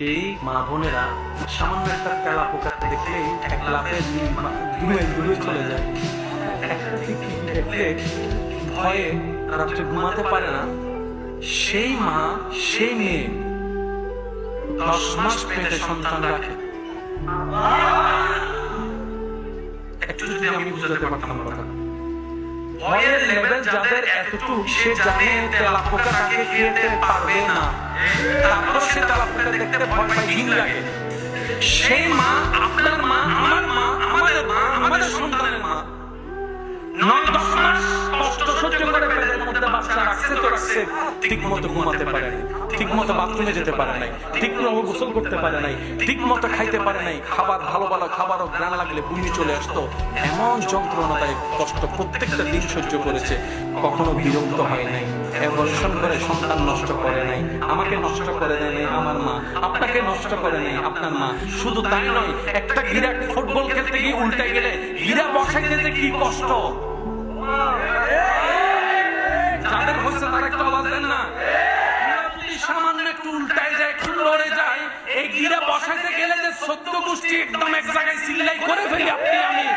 সেই মা বোনেরা সামান্য একটা তেলা পোকা দেখলেই এক লাফে দূরে চলে যায়। একটা দেখলে ভয়ে রাত্রে ঘুমাতে পারে না। সেই মা সেই মেয়ে 10 মাস পেটে সন্তান রাখে। একটু যদি আমি বুঝাতে পারতাম কথা, ভয়ের লেভেল যাদের এতটুকু, সে জানে তেলা পোকা তাকে খেতে পারবে না, তারপর সে তেলা পোকা দেখতে ভয় পায়, ঘিন লাগে। সেই মা, আপনার মা, আমার মা, আমাদের মা, আমাদের সন্তানের মা 9-10 মাস কষ্ট সহ্য করে পেটের মধ্যে বাচ্চা রাখছে তো রাখছে, ঠিক মতো ঘুমাতে পারে নাই, ঠিক মতো বাথরুমে যেতে পারে নাই, ঠিক মতো গোসল করতে পারে নাই, ঠিক মতো খাইতে পারে নাই, খাবার ভালো ভালো খাবারও ঘ্রাণ লাগলে বমি চলে আসতো। এমন যন্ত্রণাদায়ক কষ্ট প্রত্যেকটা দিন সহ্য করেছে, কখনো বিরক্ত হয় নাই, অ্যাবর্শন করে সন্তান নষ্ট করে নাই। আমাকে নষ্ট করে দেয় নাই আমার মা, আপনাকে নষ্ট করে নাই আপনার মা। শুধু তাই নয়, একটা হীরা ফুটবল খেলতে গিয়ে উল্টে গেলে হীরা বসাইতে যে কি কষ্ট, যাদের হচ্ছে তারা একটু আওয়াজ দেন না। সামান্য একটু উল্টায় যায়, একটু লড়ে যায়, এই গিরা বসাইতে গেলে যে 14 গোষ্ঠী একদম এক জায়গায় চিল্লাই করে ফেলি আপনি আমি,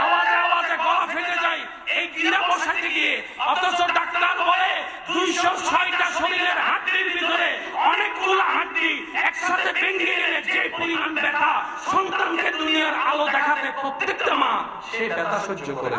আওয়াজে আওয়াজে গলা ফেটে যায় এই গিরা বসাইতে গিয়ে। অথচ ডাক্তার বলে 206টা শরীরের হাড্ডির ভিতরে অনেকগুলো হাড্ডি একসাথে ভেঙে গেলে যে পরিমাণ ব্যথা, সন্তানকে দুনিয়ার আলো দেখাতে প্রত্যেকটা মা সেই ব্যথা সহ্য করে।